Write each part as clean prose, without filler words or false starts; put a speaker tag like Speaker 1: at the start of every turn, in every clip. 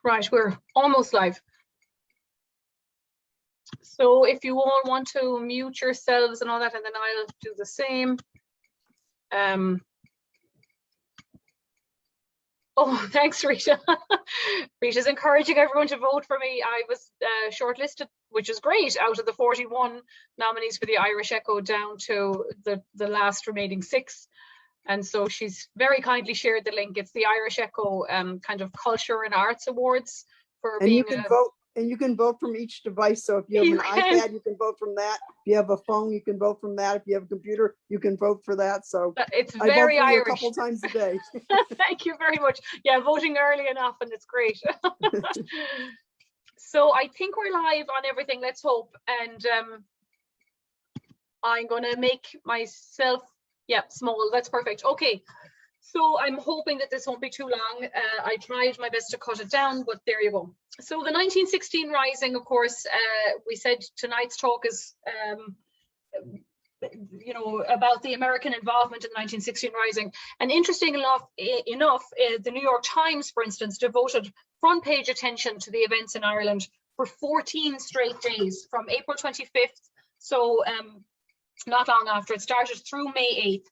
Speaker 1: Right, we're almost live. So if you all want to mute yourselves and all that, and then I'll do the same. Oh, thanks, Rita. Rita's encouraging everyone to vote for me. I was shortlisted, which is great, out of the 41 nominees for the Irish Echo down to the last remaining 6. And so she's very kindly shared the link. It's the Irish Echo kind of Culture and Arts Awards for
Speaker 2: and
Speaker 1: being
Speaker 2: you can vote. And you can vote from each device. So if you have an iPad, you can vote from that. If you have a phone, you can vote from that. If you have a computer, you can vote for that. So
Speaker 1: it's very
Speaker 2: I vote for
Speaker 1: Irish.
Speaker 2: you a couple times a day.
Speaker 1: Thank you very much. Yeah, voting early enough, and it's great. So I think we're live on everything. Let's hope. And I'm going to make myself, yeah, small. That's perfect. Okay. So I'm hoping that this won't be too long. I tried my best to cut it down, but there you go. So the 1916 Rising, of course, we said tonight's talk is, you know, about the American involvement in the 1916 Rising. And interesting enough, the New York Times, for instance, devoted front page attention to the events in Ireland for 14 straight days from April 25th. So not long after it started, through May 8th.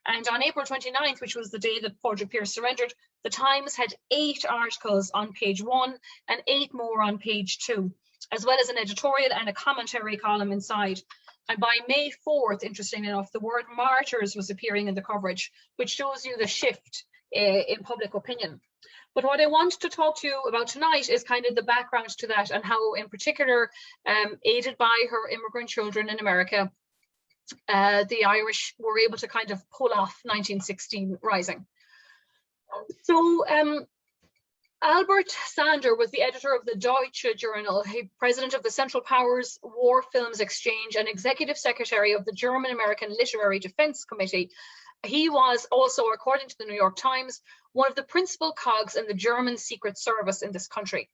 Speaker 1: And on April 29th, which was the day that Padraig Pearse surrendered, the Times had 8 articles on page 1 and 8 more on page 2, as well as an editorial and a commentary column inside. And by May 4th, interestingly enough, the word martyrs was appearing in the coverage, which shows you the shift in public opinion. But what I want to talk to you about tonight is kind of the background to that, and how, in particular, aided by her immigrant children in America, the Irish were able to kind of pull off 1916 Rising. So Albert Sander was the editor of the Deutsche Journal, president of the Central Powers War Films Exchange, and executive secretary of the German-American Literary Defense Committee. He was also, according to the New York Times, one of the principal cogs in the German Secret Service in this country.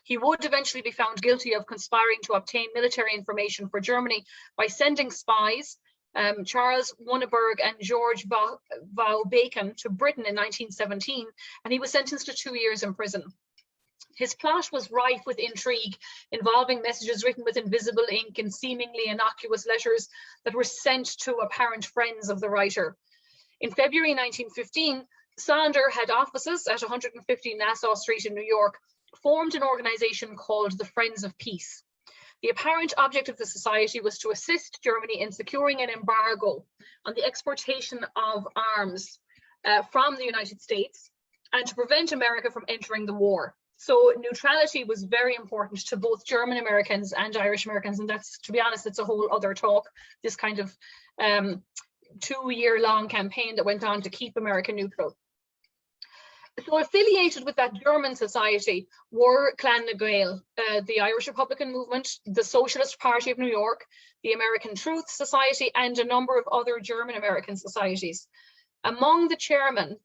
Speaker 1: He would eventually be found guilty of conspiring to obtain military information for Germany by sending spies, Charles Wunneberg and George Bacon, to Britain in 1917, and he was sentenced to 2 years in prison. His plot was rife with intrigue, involving messages written with invisible ink and seemingly innocuous letters that were sent to apparent friends of the writer. In February 1915, Sander had offices at 150 Nassau Street in New York, formed an organization called the Friends of Peace. The apparent object of the society was to assist Germany in securing an embargo on the exportation of arms from the United States, and to prevent America from entering the war. So neutrality was very important to both German Americans and Irish Americans, and that's, to be honest, it's a whole other talk, this kind of 2-year-long campaign that went on to keep America neutral. So affiliated with that German society were Clan na Gael, the Irish Republican Movement, the Socialist Party of New York, the American Truth Society, and a number of other German American societies. Among the chairmen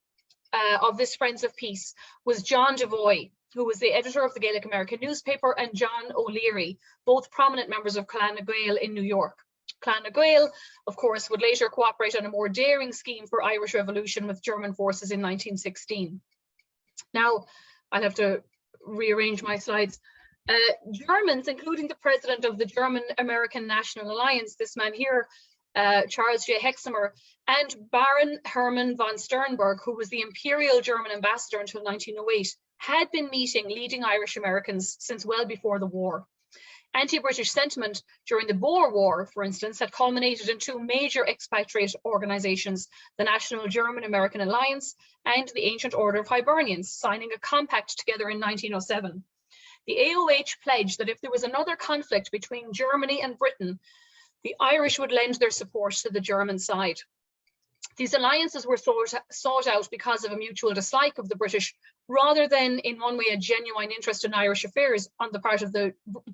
Speaker 1: of this Friends of Peace was John Devoy, who was the editor of the Gaelic American newspaper, and John O'Leary, both prominent members of Clan na Gael in New York. Clan na Gael, of course, would later cooperate on a more daring scheme for Irish revolution with German forces in 1916. Now, I'll have to rearrange my slides. Germans, including the president of the German-American National Alliance, this man here, Charles J. Hexamer, and Baron Hermann von Sternberg, who was the Imperial German ambassador until 1908, had been meeting leading Irish Americans since well before the war. Anti-British sentiment during the Boer War, for instance, had culminated in 2 major expatriate organizations, the National German-American Alliance and the Ancient Order of Hibernians, signing a compact together in 1907. The AOH pledged that if there was another conflict between Germany and Britain, the Irish would lend their support to the German side. These alliances were sought out because of a mutual dislike of the British, rather than in one way a genuine interest in Irish affairs on the part of the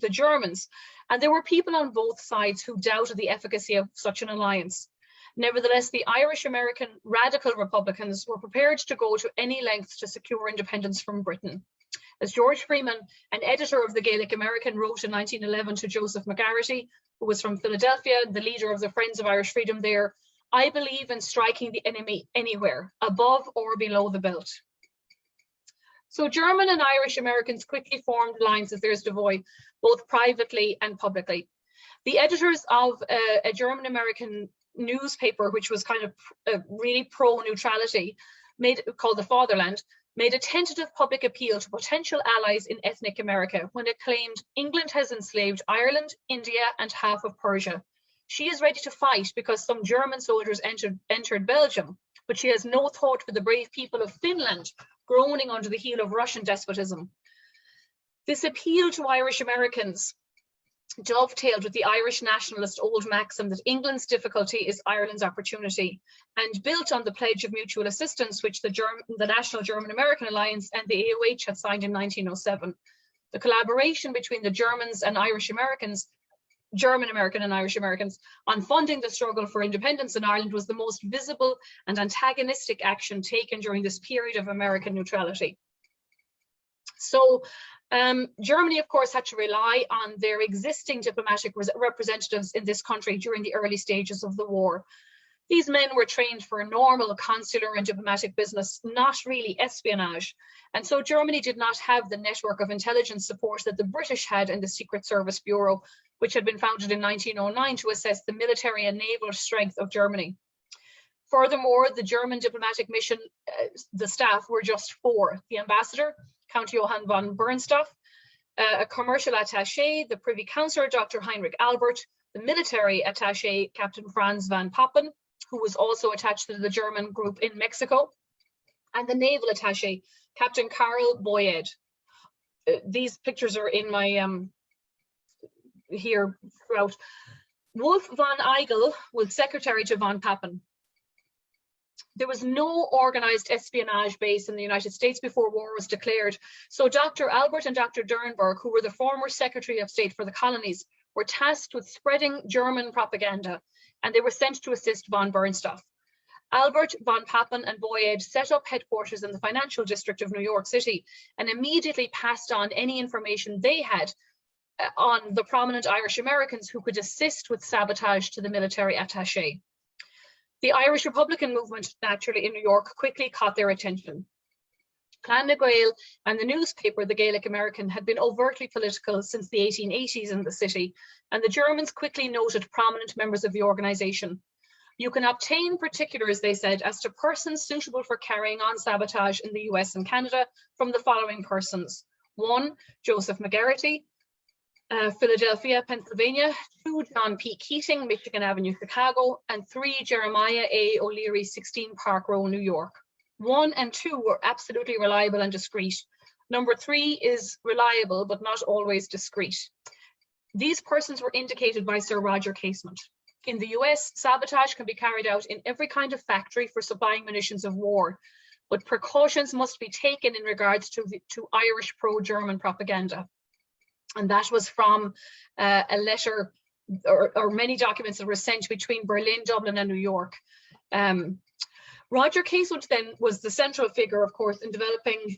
Speaker 1: Germans. And there were people on both sides who doubted the efficacy of such an alliance. Nevertheless, the Irish American radical Republicans were prepared to go to any lengths to secure independence from Britain. As George Freeman, an editor of the Gaelic American, wrote in 1911 to Joseph McGarrity, who was from Philadelphia, the leader of the Friends of Irish Freedom there, "I believe in striking the enemy anywhere, above or below the belt." So German and Irish Americans quickly formed alliances, there's Devoy, both privately and publicly. The editors of a German-American newspaper, which was kind of really pro-neutrality, called The Fatherland, made a tentative public appeal to potential allies in ethnic America when it claimed England has enslaved Ireland, India, and half of Persia. She is ready to fight because some German soldiers entered Belgium, but she has no thought for the brave people of Finland groaning under the heel of Russian despotism. This appeal to Irish Americans dovetailed with the Irish nationalist old maxim that England's difficulty is Ireland's opportunity, and built on the Pledge of Mutual Assistance, which the National German-American Alliance and the AOH had signed in 1907. The collaboration between the Germans and Irish Americans, German-American and Irish Americans, on funding the struggle for independence in Ireland was the most visible and antagonistic action taken during this period of American neutrality. So Germany, of course, had to rely on their existing diplomatic representatives in this country during the early stages of the war. These men were trained for normal consular and diplomatic business, not really espionage. And so Germany did not have the network of intelligence support that the British had in the Secret Service Bureau, which had been founded in 1909 to assess the military and naval strength of Germany. Furthermore, the German diplomatic mission, the staff were just 4: the ambassador, Count Johann von Bernstorff, a commercial attaché, the Privy Councillor, Dr. Heinrich Albert, the military attaché, Captain Franz von Papen, who was also attached to the German group in Mexico, and the naval attaché, Captain Karl Boyed. These pictures are in my here throughout. Wolf von Eigel was secretary to von Papen. There was no organized espionage base in the United States before war was declared. So Dr. Albert and Dr. Dernberg, who were the former Secretary of State for the colonies, were tasked with spreading German propaganda, and they were sent to assist von Bernstorff. Albert, von Papen, and Boyed set up headquarters in the financial district of New York City and immediately passed on any information they had on the prominent Irish Americans who could assist with sabotage to the military attaché. The Irish Republican movement, naturally in New York, quickly caught their attention. Clan na Gael and the newspaper, the Gaelic American, had been overtly political since the 1880s in the city, and the Germans quickly noted prominent members of the organization. You can obtain particulars, they said, as to persons suitable for carrying on sabotage in the US and Canada from the following persons: 1, Joseph McGarrity, Philadelphia, Pennsylvania; 2, John P. Keating, Michigan Avenue, Chicago; and 3, Jeremiah A. O'Leary, 16 Park Row, New York. 1 and 2 were absolutely reliable and discreet. Number 3 is reliable, but not always discreet. These persons were indicated by Sir Roger Casement. In the US, sabotage can be carried out in every kind of factory for supplying munitions of war, but precautions must be taken in regards to Irish pro-German propaganda. And that was from a letter or many documents that were sent between Berlin, Dublin, and New York. Roger Casement then was the central figure, of course, in developing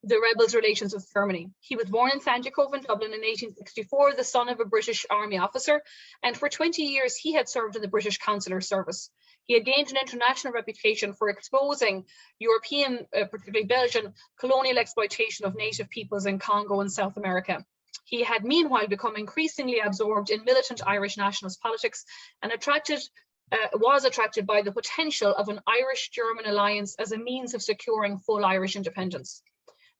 Speaker 1: the rebels' relations with Germany. He was born in Sandycove in Dublin in 1864, the son of a British Army officer, and for 20 years he had served in the British Consular Service. He had gained an international reputation for exposing European, particularly Belgian, colonial exploitation of native peoples in Congo and South America. He had meanwhile become increasingly absorbed in militant Irish nationalist politics and was attracted by the potential of an Irish-German alliance as a means of securing full Irish independence.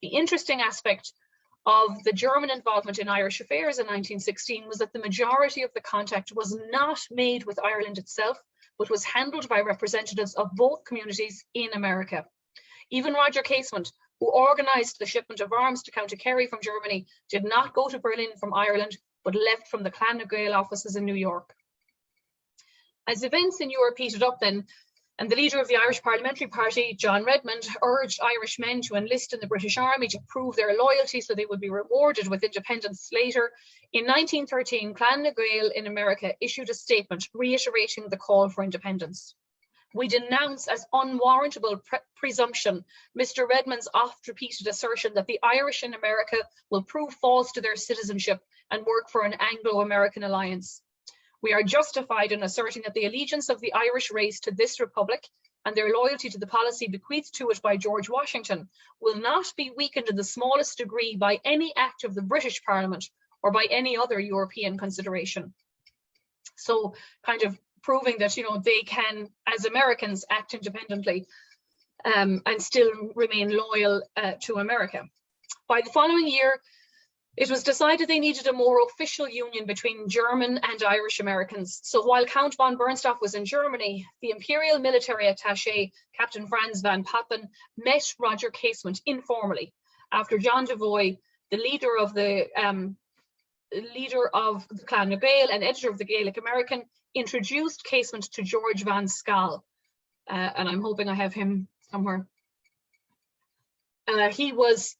Speaker 1: The interesting aspect of the German involvement in Irish affairs in 1916 was that the majority of the contact was not made with Ireland itself, but was handled by representatives of both communities in America. Even Roger Casement, who organised the shipment of arms to County Kerry from Germany, did not go to Berlin from Ireland, but left from the Clan na Gael offices in New York. As events in Europe heated up then, and the leader of the Irish Parliamentary Party, John Redmond, urged Irish men to enlist in the British Army to prove their loyalty so they would be rewarded with independence later, in 1913, Clan na Gael in America issued a statement reiterating the call for independence. We denounce as unwarrantable presumption Mr. Redmond's oft-repeated assertion that the Irish in America will prove false to their citizenship and work for an Anglo-American alliance. We are justified in asserting that the allegiance of the Irish race to this republic and their loyalty to the policy bequeathed to it by George Washington will not be weakened in the smallest degree by any act of the British Parliament or by any other European consideration. So kind of proving that, you know, they can, as Americans, act independently and still remain loyal to America. By the following year, it was decided they needed a more official union between German and Irish Americans. So while Count von Bernstorff was in Germany, the Imperial Military Attaché, Captain Franz van Papen, met Roger Casement informally after John Devoy, the leader of the Clan of Gael and editor of the Gaelic American, introduced Casement to George van Schaal. And I'm hoping I have him somewhere. He was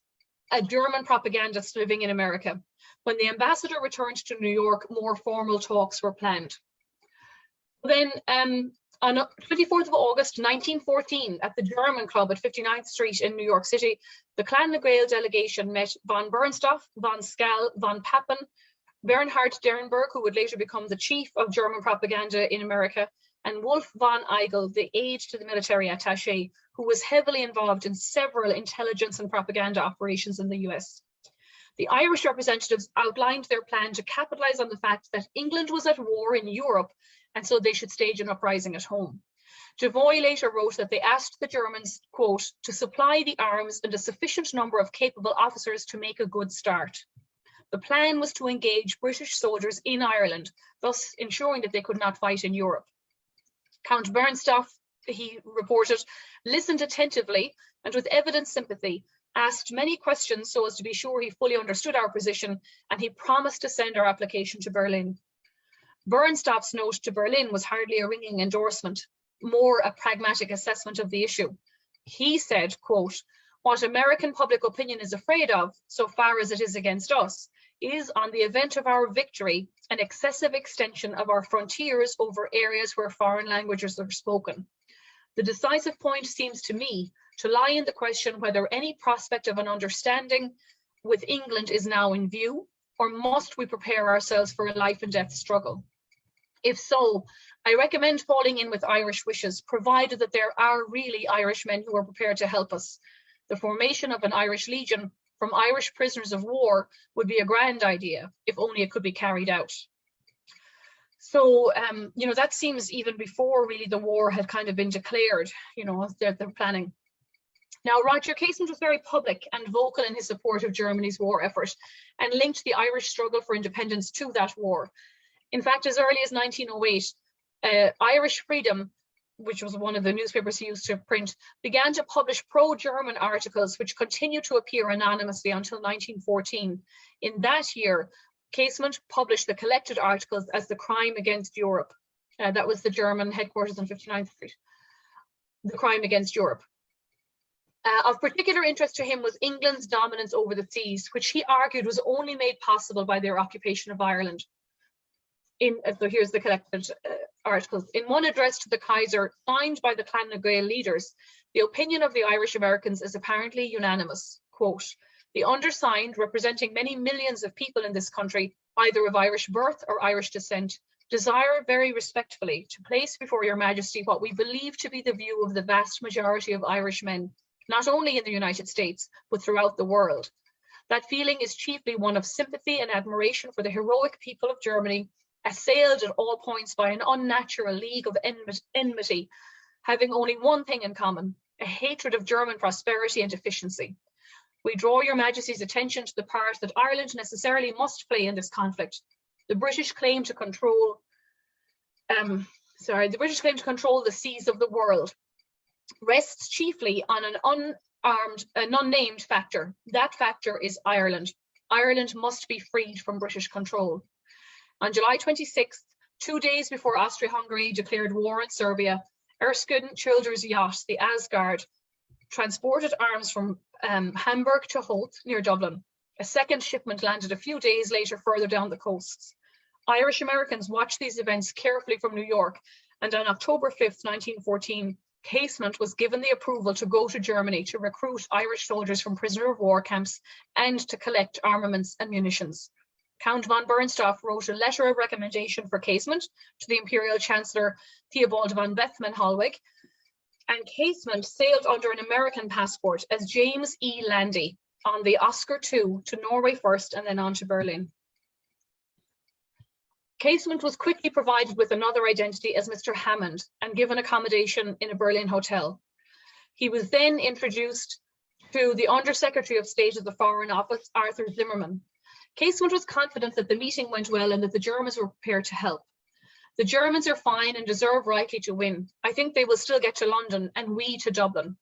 Speaker 1: a German propagandist living in America. When the ambassador returned to New York, more formal talks were planned. Then on 24th of August 1914, at the German Club at 59th Street in New York City, the Clan na Gael delegation met von Bernstorff, von Schaal, von Papen, Bernhard Derenberg, who would later become the chief of German propaganda in America, and Wolf von Eigel, the aide to the military attaché, who was heavily involved in several intelligence and propaganda operations in the US. The Irish representatives outlined their plan to capitalize on the fact that England was at war in Europe, and so they should stage an uprising at home. Devoy later wrote that they asked the Germans, quote, to supply the arms and a sufficient number of capable officers to make a good start. The plan was to engage British soldiers in Ireland, thus ensuring that they could not fight in Europe. Count Bernstorff, he reported, listened attentively and with evident sympathy, asked many questions so as to be sure he fully understood our position, and he promised to send our application to Berlin. Bernstorff's note to Berlin was hardly a ringing endorsement, more a pragmatic assessment of the issue. He said, quote, what American public opinion is afraid of, so far as it is against us, is, on the event of our victory, an excessive extension of our frontiers over areas where foreign languages are spoken. The decisive point seems to me to lie in the question whether any prospect of an understanding with England is now in view, or must we prepare ourselves for a life and death struggle? If so, I recommend falling in with Irish wishes, provided that there are really Irish men who are prepared to help us. The formation of an Irish Legion from Irish prisoners of war would be a grand idea, if only it could be carried out. So, you know, that seems even before really the war had kind of been declared, you know, they're planning. Now, Roger Casement was very public and vocal in his support of Germany's war effort and linked the Irish struggle for independence to that war. In fact, as early as 1908, Irish Freedom, which was one of the newspapers he used to print, began to publish pro-German articles which continued to appear anonymously until 1914. In that year, Casement published the collected articles as The Crime Against Europe. That was the German headquarters on 59th Street. The Crime Against Europe. Of particular interest to him was England's dominance over the seas, which he argued was only made possible by their occupation of Ireland. So here's the collected articles. In one address to the Kaiser, signed by the Clan na Gael leaders, the opinion of the Irish Americans is apparently unanimous. Quote, the undersigned, representing many millions of people in this country, either of Irish birth or Irish descent, desire very respectfully to place before your Majesty what we believe to be the view of the vast majority of Irish men, not only in the United States, but throughout the world. That feeling is chiefly one of sympathy and admiration for the heroic people of Germany, assailed at all points by an unnatural league of enmity, having only one thing in common, a hatred of German prosperity and efficiency. We draw your Majesty's attention to the part that Ireland necessarily must play in this conflict. The British claim to control, the seas of the world rests chiefly on an unnamed factor. That factor is Ireland. Ireland must be freed from British control. On July 26th, 2 days before Austria-Hungary declared war in Serbia, Erskine Childers' yacht, the Asgard, transported arms from Hamburg to Holt, near Dublin. A second shipment landed a few days later further down the coasts. Irish Americans watched these events carefully from New York, and on October 5th, 1914, Casement was given the approval to go to Germany to recruit Irish soldiers from prisoner of war camps and to collect armaments and munitions. Count von Bernstorff wrote a letter of recommendation for Casement to the Imperial Chancellor Theobald von Bethmann-Hollweg, and Casement sailed under an American passport as James E. Landy on the Oscar II to Norway first and then on to Berlin. Casement was quickly provided with another identity as Mr. Hammond and given accommodation in a Berlin hotel. He was then introduced to the Undersecretary of State of the Foreign Office, Arthur Zimmerman. Casement was confident that the meeting went well and that the Germans were prepared to help. The Germans are fine and deserve rightly to win. I think they will still get to London and we to Dublin.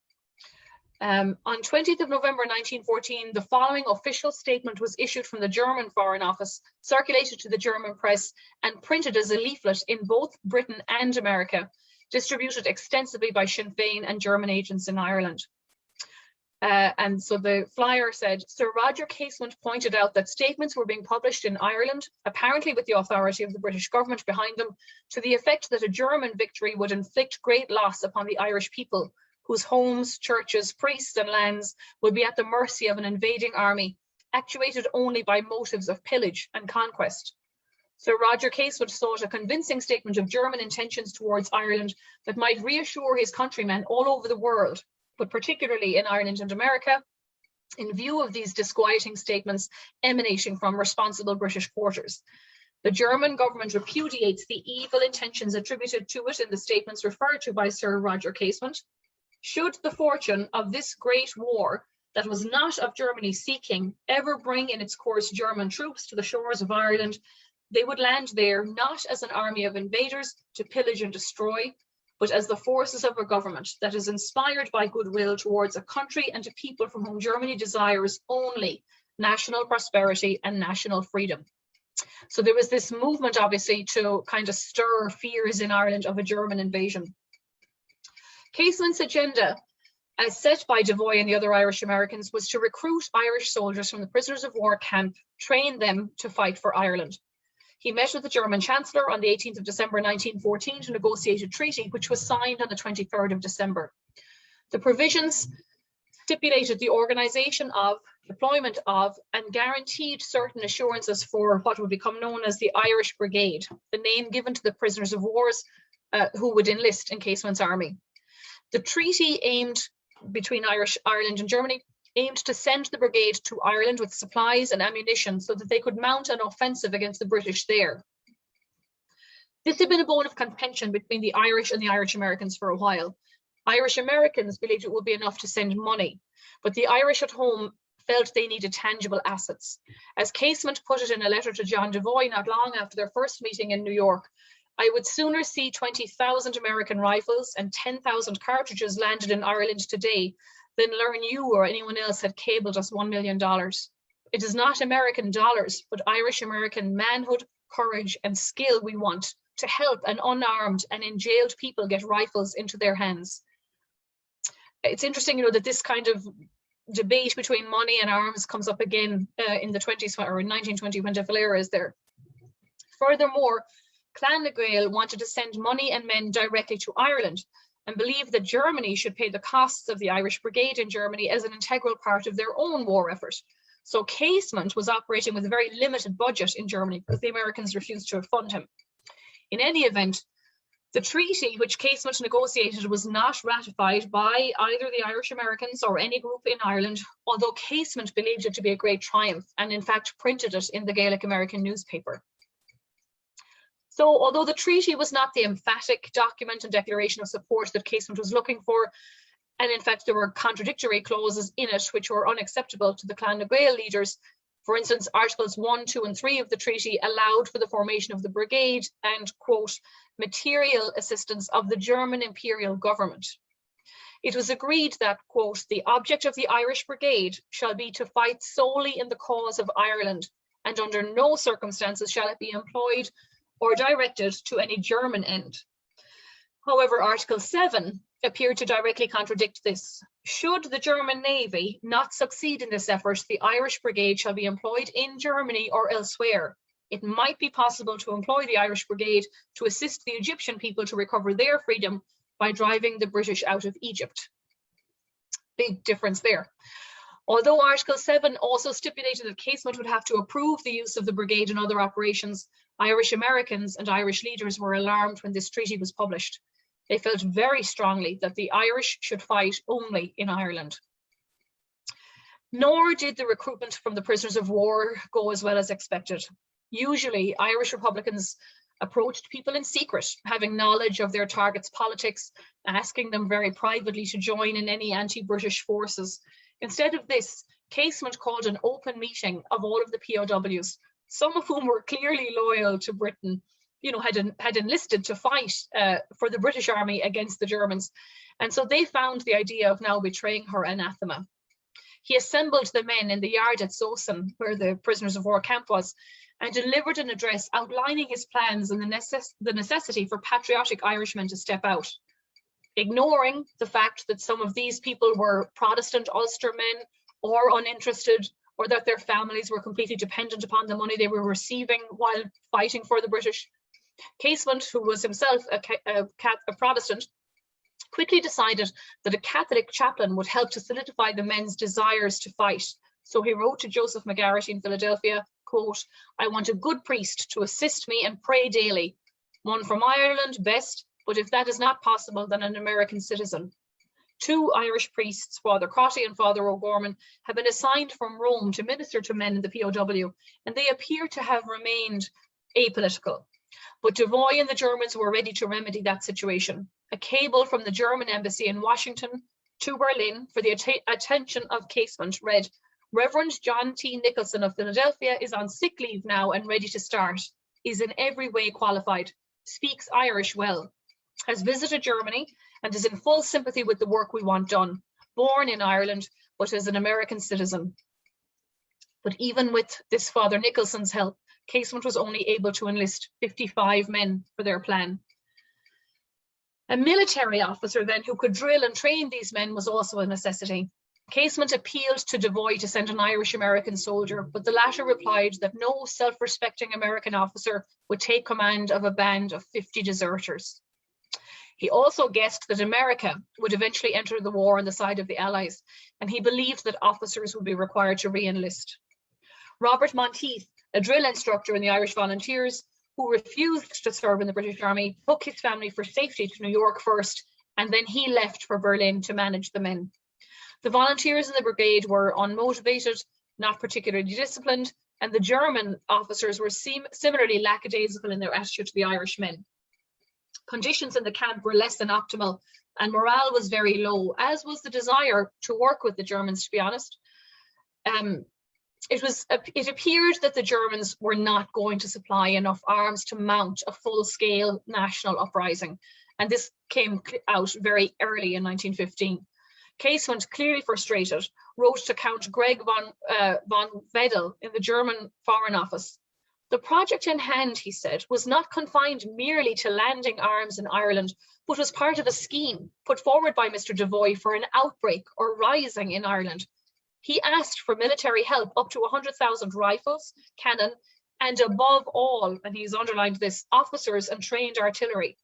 Speaker 1: On 20th of November 1914, the following official statement was issued from the German Foreign Office, circulated to the German press, and printed as a leaflet in both Britain and America, distributed extensively by Sinn Féin and German agents in Ireland. And so the flyer said, Sir Roger Casement pointed out that statements were being published in Ireland, apparently with the authority of the British government behind them, to the effect that a German victory would inflict great loss upon the Irish people, whose homes, churches, priests and lands would be at the mercy of an invading army, actuated only by motives of pillage and conquest. Sir Roger Casement sought a convincing statement of German intentions towards Ireland that might reassure his countrymen all over the world, but particularly in Ireland and America, in view of these disquieting statements emanating from responsible British quarters. The German government repudiates the evil intentions attributed to it in the statements referred to by Sir Roger Casement. Should the fortune of this great war, that was not of Germany's seeking, ever bring in its course German troops to the shores of Ireland, they would land there not as an army of invaders to pillage and destroy, but as the forces of a government that is inspired by goodwill towards a country and a people from whom Germany desires only national prosperity and national freedom. So there was this movement, obviously, to kind of stir fears in Ireland of a German invasion. Casement's agenda, as set by Devoy and the other Irish Americans, was to recruit Irish soldiers from the prisoners of war camp, train them to fight for Ireland. He met with the German Chancellor on the 18th of December 1914 to negotiate a treaty, which was signed on the 23rd of December. The provisions stipulated the organisation of, deployment of, and guaranteed certain assurances for what would become known as the Irish Brigade, the name given to the prisoners of wars who would enlist in Casement's army. The treaty aimed, between Ireland and Germany, aimed to send the brigade to Ireland with supplies and ammunition so that they could mount an offensive against the British there. This had been a bone of contention between the Irish and the Irish Americans for a while. Irish Americans believed it would be enough to send money, but the Irish at home felt they needed tangible assets. As Casement put it in a letter to John Devoy not long after their first meeting in New York, I would sooner see 20,000 American rifles and 10,000 cartridges landed in Ireland today than learn you or anyone else had cabled us $1 million. It is not American dollars, but Irish American manhood, courage, and skill we want to help an unarmed and enjailed people get rifles into their hands. It's interesting, that this kind of debate between money and arms comes up again in the 20s or in 1920 when De Valera is there. Furthermore, Clan Gael wanted to send money and men directly to Ireland and believed that Germany should pay the costs of the Irish Brigade in Germany as an integral part of their own war effort. So Casement was operating with a very limited budget in Germany because the Americans refused to fund him. In any event, the treaty which Casement negotiated was not ratified by either the Irish Americans or any group in Ireland, although Casement believed it to be a great triumph and in fact printed it in the Gaelic American newspaper. So although the treaty was not the emphatic document and declaration of support that Casement was looking for, and in fact there were contradictory clauses in it which were unacceptable to the Clan Gael leaders. For instance, Articles 1, 2 and 3 of the treaty allowed for the formation of the brigade and, quote, material assistance of the German imperial government. It was agreed that, quote, the object of the Irish Brigade shall be to fight solely in the cause of Ireland, and under no circumstances shall it be employed or directed to any German end. However, Article 7 appeared to directly contradict this. Should the German Navy not succeed in this effort, the Irish Brigade shall be employed in Germany or elsewhere. It might be possible to employ the Irish Brigade to assist the Egyptian people to recover their freedom by driving the British out of Egypt. Big difference there. Although Article 7 also stipulated that Casement would have to approve the use of the brigade in other operations, Irish Americans and Irish leaders were alarmed when this treaty was published. They felt very strongly that the Irish should fight only in Ireland. Nor did the recruitment from the prisoners of war go as well as expected. Usually, Irish Republicans approached people in secret, having knowledge of their targets' politics, asking them very privately to join in any anti-British forces. Instead of this, Casement called an open meeting of all of the POWs, some of whom were clearly loyal to Britain, you know, had enlisted to fight for the British army against the Germans. And so they found the idea of now betraying her anathema. He assembled the men in the yard at Sosen, where the prisoners of war camp was, and delivered an address outlining his plans and the necessity for patriotic Irishmen to step out, ignoring the fact that some of these people were Protestant Ulster men or uninterested, or that their families were completely dependent upon the money they were receiving while fighting for the British. Casement, who was himself a Protestant, quickly decided that a Catholic chaplain would help to solidify the men's desires to fight. So he wrote to Joseph McGarrity in Philadelphia, quote, "I want a good priest to assist me and pray daily. One from Ireland, best, but if that is not possible, then an American citizen." 2 Irish priests, Father Crotty and Father O'Gorman, have been assigned from Rome to minister to men in the POW, and they appear to have remained apolitical. But Devoy and the Germans were ready to remedy that situation. A cable from the German embassy in Washington to Berlin for the attention of Casement read, "Reverend John T. Nicholson of Philadelphia is on sick leave now and ready to start, is in every way qualified, speaks Irish well, has visited Germany and is in full sympathy with the work we want done, born in Ireland, but as an American citizen." But even with this Father Nicholson's help, Casement was only able to enlist 55 men for their plan. A military officer then who could drill and train these men was also a necessity. Casement appealed to Devoy to send an Irish-American soldier, but the latter replied that no self-respecting American officer would take command of a band of 50 deserters. He also guessed that America would eventually enter the war on the side of the Allies, and he believed that officers would be required to re-enlist. Robert Monteith, a drill instructor in the Irish Volunteers, who refused to serve in the British Army, took his family for safety to New York first, and then he left for Berlin to manage the men. The volunteers in the brigade were unmotivated, not particularly disciplined, and the German officers were similarly lackadaisical in their attitude to the Irish men. Conditions in the camp were less than optimal, and morale was very low, as was the desire to work with the Germans, to be honest. It appeared that the Germans were not going to supply enough arms to mount a full-scale national uprising, and this came out very early in 1915. Casement, clearly frustrated, wrote to Count Greg von Wedel in the German Foreign Office. "The project in hand," he said, "was not confined merely to landing arms in Ireland, but was part of a scheme put forward by Mr. Devoy for an outbreak or rising in Ireland. He asked for military help up to 100,000 rifles, cannon, and above all," and he's underlined this, "officers and trained artillery.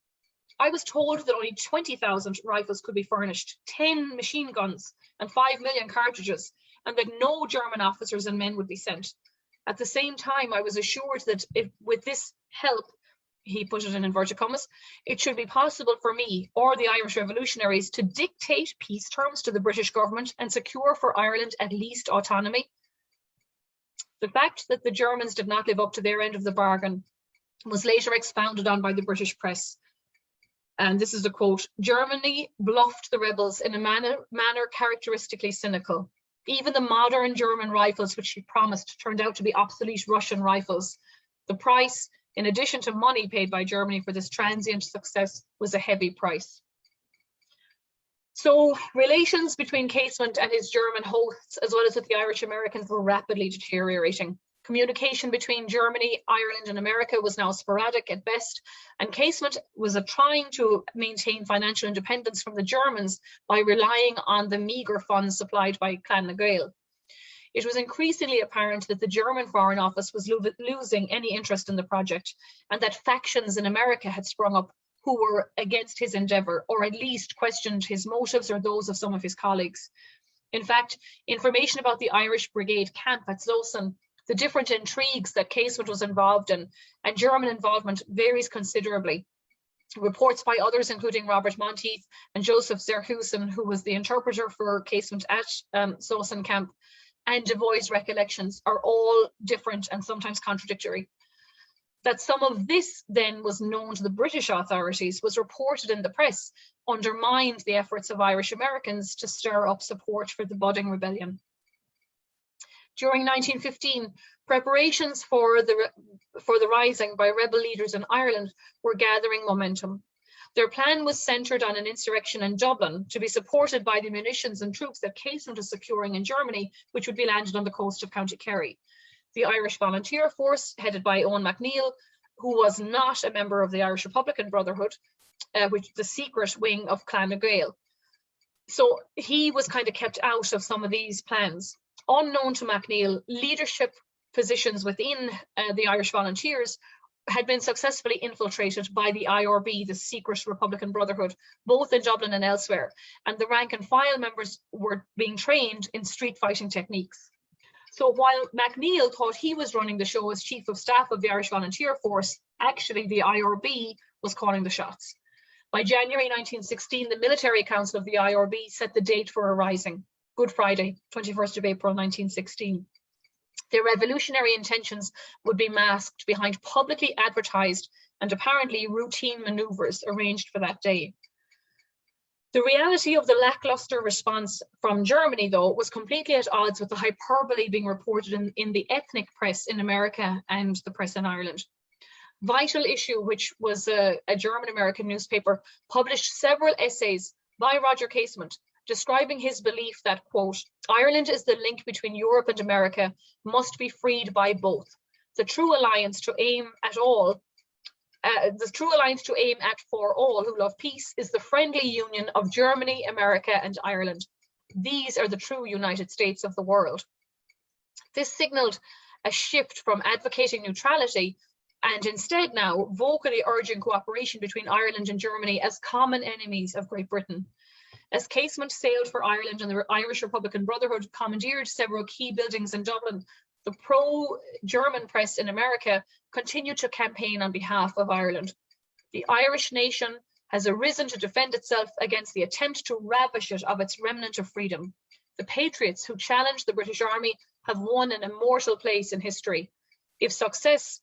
Speaker 1: I was told that only 20,000 rifles could be furnished, 10 machine guns, and 5 million cartridges, and that no German officers and men would be sent. At the same time, I was assured that if with this help," he put it in inverted commas, "it should be possible for me or the Irish revolutionaries to dictate peace terms to the British government and secure for Ireland at least autonomy." The fact that the Germans did not live up to their end of the bargain was later expounded on by the British press. And this is a quote, "Germany bluffed the rebels in a manner characteristically cynical. Even the modern German rifles which she promised turned out to be obsolete Russian rifles. The price, in addition to money paid by Germany for this transient success, was a heavy price." So relations between Casement and his German hosts, as well as with the Irish Americans, were rapidly deteriorating. Communication between Germany, Ireland, and America was now sporadic at best, and Casement was trying to maintain financial independence from the Germans by relying on the meagre funds supplied by Clan Gael. It was increasingly apparent that the German Foreign Office was losing any interest in the project, and that factions in America had sprung up who were against his endeavour, or at least questioned his motives or those of some of his colleagues. In fact, information about the Irish Brigade camp at Zosen, the different intrigues that Casement was involved in, and German involvement varies considerably. Reports by others, including Robert Monteith and Joseph Zerhusen, who was the interpreter for Casement at Sosen camp, and Devoy's recollections are all different and sometimes contradictory. That some of this then was known to the British authorities was reported in the press, undermined the efforts of Irish Americans to stir up support for the budding rebellion. During 1915, preparations for the rising by rebel leaders in Ireland were gathering momentum. Their plan was centred on an insurrection in Dublin to be supported by the munitions and troops that Casement was securing in Germany, which would be landed on the coast of County Kerry. The Irish Volunteer Force, headed by Owen MacNeill, who was not a member of the Irish Republican Brotherhood, which is the secret wing of Clan Gael. So he was kind of kept out of some of these plans. Unknown to MacNeill, leadership positions within the Irish Volunteers had been successfully infiltrated by the IRB, the secret Republican Brotherhood, both in Dublin and elsewhere, and the rank and file members were being trained in street fighting techniques. So while MacNeill thought he was running the show as Chief of Staff of the Irish Volunteer Force, actually the IRB was calling the shots. By January 1916, the Military Council of the IRB set the date for a rising, Good Friday, 21st of April 1916. Their revolutionary intentions would be masked behind publicly advertised and apparently routine manoeuvres arranged for that day. The reality of the lackluster response from Germany, though, was completely at odds with the hyperbole being reported in the ethnic press in America and the press in Ireland. Vital Issue, which was a German-American newspaper, published several essays by Roger Casement describing his belief that, quote, Ireland is the link between Europe and America, must be freed by both. The true alliance to aim at for all who love peace is the friendly union of Germany, America, and Ireland. These are the true United States of the world. This signaled a shift from advocating neutrality and instead now vocally urging cooperation between Ireland and Germany as common enemies of Great Britain. As Casement sailed for Ireland and the Irish Republican Brotherhood commandeered several key buildings in Dublin, the pro-German press in America continued to campaign on behalf of Ireland. The Irish nation has arisen to defend itself against the attempt to ravish it of its remnant of freedom. The patriots who challenged the British Army have won an immortal place in history. If success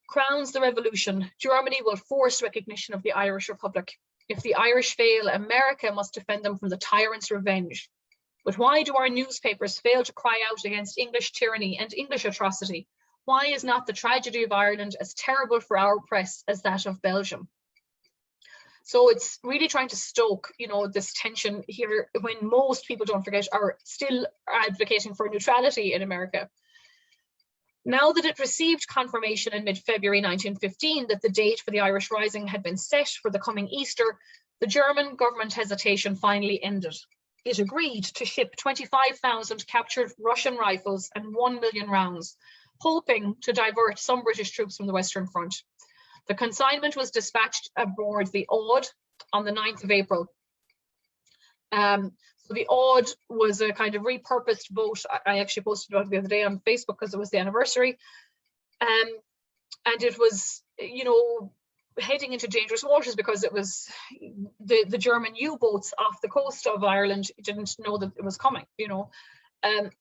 Speaker 1: crowns the revolution, Germany will force recognition of the Irish Republic. If the Irish fail, America must defend them from the tyrant's revenge. But why do our newspapers fail to cry out against English tyranny and English atrocity? Why is not the tragedy of Ireland as terrible for our press as that of Belgium? So it's really trying to stoke, this tension here when most people, don't forget, are still advocating for neutrality in America. Now that it received confirmation in mid-February 1915 that the date for the Irish Rising had been set for the coming Easter, the German government hesitation finally ended. It agreed to ship 25,000 captured Russian rifles and 1 million rounds, hoping to divert some British troops from the Western Front. The consignment was dispatched aboard the Odd on the 9th of April. So the Odd was a kind of repurposed boat. I actually posted about it the other day on Facebook because it was the anniversary. And it was, heading into dangerous waters because it was the German U-boats off the coast of Ireland didn't know that it was coming,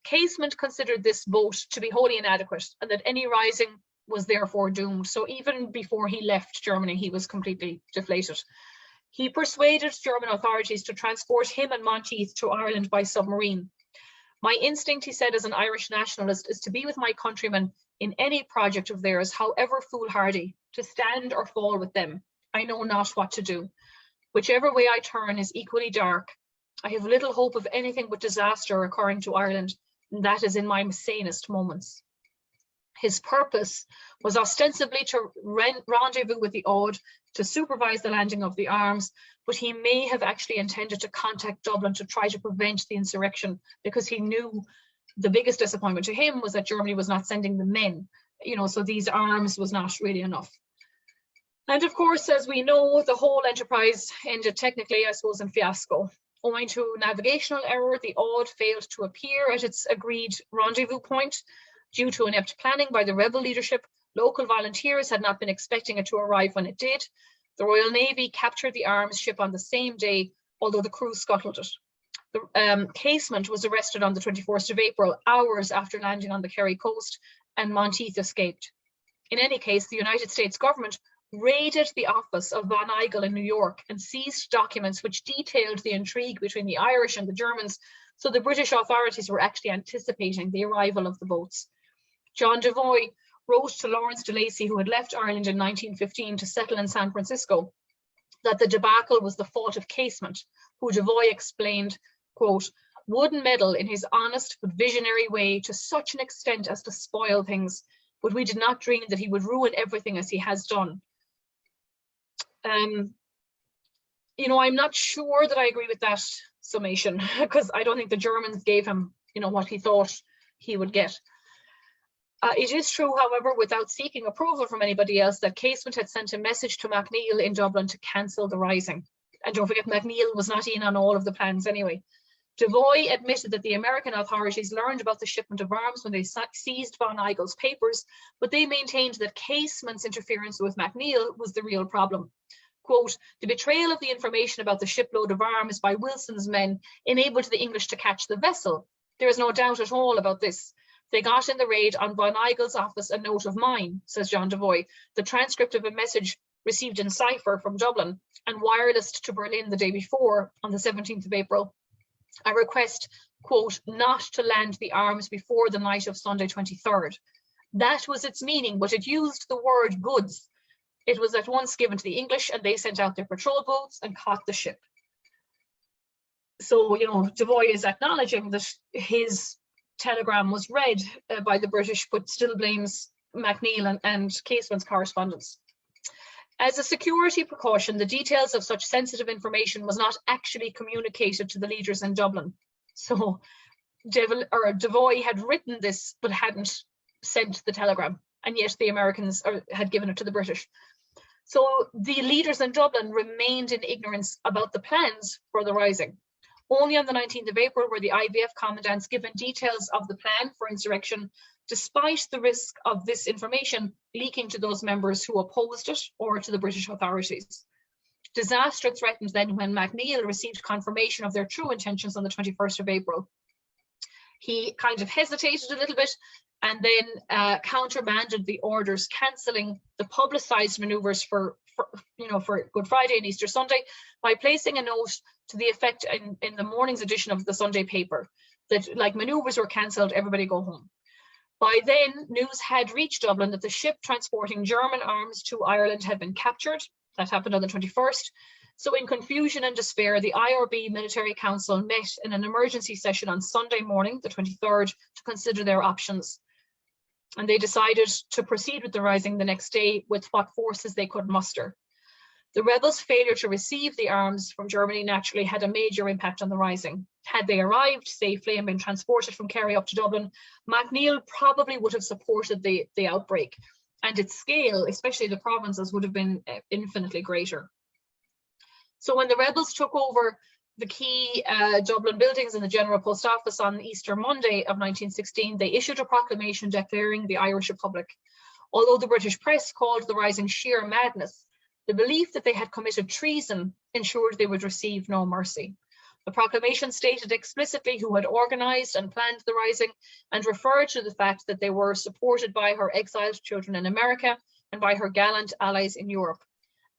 Speaker 1: Casement considered this boat to be wholly inadequate and that any rising was therefore doomed. So even before he left Germany, he was completely deflated. He persuaded German authorities to transport him and Monteith to Ireland by submarine. My instinct, he said, as an Irish nationalist is to be with my countrymen in any project of theirs, however foolhardy, to stand or fall with them. I know not what to do. Whichever way I turn is equally dark. I have little hope of anything but disaster occurring to Ireland, and that is in my sanest moments. His purpose was ostensibly to rendezvous with the Odd to supervise the landing of the arms, but he may have actually intended to contact Dublin to try to prevent the insurrection because he knew the biggest disappointment to him was that Germany was not sending the men, so these arms was not really enough. And of course, as we know, the whole enterprise ended technically, I suppose, in fiasco. Owing to navigational error, the Odd failed to appear at its agreed rendezvous point. Due to inept planning by the rebel leadership, local volunteers had not been expecting it to arrive when it did. The Royal Navy captured the arms ship on the same day, although the crew scuttled it. The Casement was arrested on the 21st of April, hours after landing on the Kerry coast, and Monteith escaped. In any case, the United States government raided the office of Von Eigel in New York and seized documents which detailed the intrigue between the Irish and the Germans, so the British authorities were actually anticipating the arrival of the boats. John Devoy wrote to Lawrence de Lacy, who had left Ireland in 1915 to settle in San Francisco, that the debacle was the fault of Casement, who Devoy explained, quote, would meddle in his honest but visionary way to such an extent as to spoil things, but we did not dream that he would ruin everything as he has done. You know, I'm not sure that I agree with that summation, because I don't think the Germans gave him, you know, what he thought he would get. It is true, however, without seeking approval from anybody else, that Casement had sent a message to MacNeill in Dublin to cancel the rising. And don't forget, MacNeill was not in on all of the plans anyway. Devoy admitted that the American authorities learned about the shipment of arms when they seized Von Eigel's papers, but they maintained that Casement's interference with MacNeill was the real problem. Quote, the betrayal of the information about the shipload of arms by Wilson's men enabled the English to catch the vessel. There is no doubt at all about this. They got in the raid on Von Eigel's office a note of mine, says John Devoy, the transcript of a message received in cipher from Dublin and wirelessed to Berlin the day before, on the 17th of April. A request, quote, not to land the arms before the night of Sunday 23rd. That was its meaning, but it used the word goods. It was at once given to the English, and they sent out their patrol boats and caught the ship. So, you know, Devoy is acknowledging that his telegram was read by the British, but still blames MacNeill and Casement's correspondence. As a security precaution, the details of such sensitive information was not actually communicated to the leaders in Dublin. So Devoy had written this, but hadn't sent the telegram, and yet the Americans had given it to the British. So the leaders in Dublin remained in ignorance about the plans for the rising. Only on the 19th of April were the IVF commandants given details of the plan for insurrection, despite the risk of this information leaking to those members who opposed it or to the British authorities. Disaster threatened then when MacNeill received confirmation of their true intentions on the 21st of April. He kind of hesitated a little bit and then countermanded the orders, cancelling the publicised manoeuvres for Good Friday and Easter Sunday by placing a note to the effect in the morning's edition of the Sunday paper that, like, manoeuvres were cancelled, everybody go home. By then, news had reached Dublin that the ship transporting German arms to Ireland had been captured. That happened on the 21st. So in confusion and despair, the IRB Military Council met in an emergency session on Sunday morning, the 23rd, to consider their options. And they decided to proceed with the rising the next day with what forces they could muster. The rebels' failure to receive the arms from Germany naturally had a major impact on the rising. Had they arrived safely and been transported from Kerry up to Dublin, MacNeill probably would have supported the outbreak, and its scale, especially the provinces, would have been infinitely greater. So when the rebels took over the key Dublin buildings in the General Post Office on Easter Monday of 1916, they issued a proclamation declaring the Irish Republic. Although the British press called the rising sheer madness, the belief that they had committed treason ensured they would receive no mercy. The proclamation stated explicitly who had organised and planned the rising and referred to the fact that they were supported by her exiled children in America and by her gallant allies in Europe.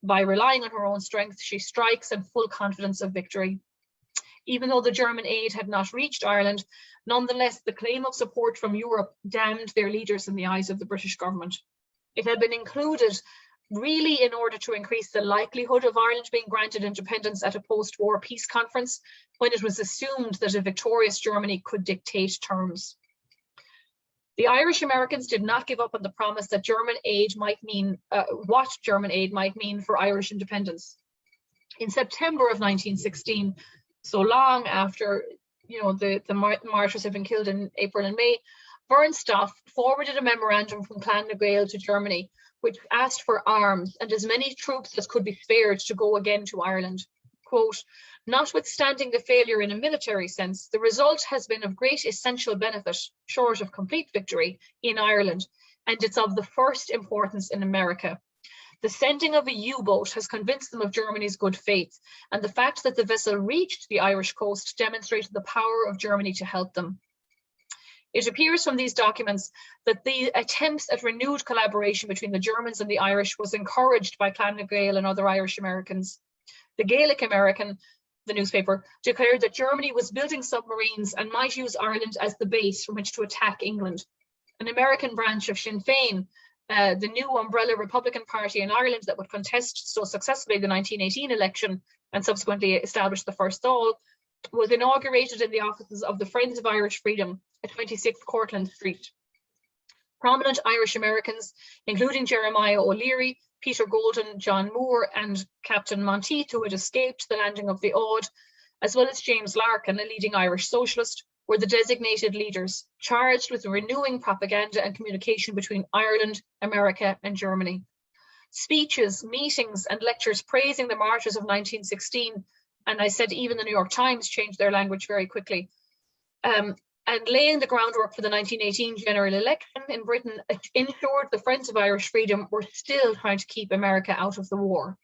Speaker 1: By relying on her own strength, she strikes in full confidence of victory. Even though the German aid had not reached Ireland, nonetheless, the claim of support from Europe damned their leaders in the eyes of the British government. It had been included really in order to increase the likelihood of Ireland being granted independence at a post-war peace conference, when it was assumed that a victorious Germany could dictate terms. The Irish Americans did not give up on the promise that German aid might mean, what German aid might mean for Irish independence. In September of 1916, so long after the martyrs had been killed in April and May, Bernstoff forwarded a memorandum from Clan Gael to Germany, which asked for arms and as many troops as could be spared to go again to Ireland. Quote, notwithstanding the failure in a military sense, the result has been of great essential benefit, short of complete victory, in Ireland, and it's of the first importance in America. The sending of a U-boat has convinced them of Germany's good faith, and the fact that the vessel reached the Irish coast demonstrated the power of Germany to help them. It appears from these documents that the attempts at renewed collaboration between the Germans and the Irish was encouraged by Clan Gael and other Irish Americans. The Gaelic American, the newspaper, declared that Germany was building submarines and might use Ireland as the base from which to attack England. An American branch of Sinn Féin, the new umbrella Republican Party in Ireland that would contest so successfully the 1918 election and subsequently establish the First Dáil, was inaugurated in the offices of the Friends of Irish Freedom at 26 Cortlandt Street. Prominent Irish Americans, including Jeremiah O'Leary, Peter Golden, John Moore, and Captain Monteith, who had escaped the landing of the Aud, as well as James Larkin, a leading Irish socialist, were the designated leaders charged with renewing propaganda and communication between Ireland, America, and Germany. Speeches, meetings, and lectures praising the martyrs of 1916, and I said even the New York Times changed their language very quickly, and laying the groundwork for the 1918 general election in Britain ensured the Friends of Irish Freedom were still trying to keep America out of the war.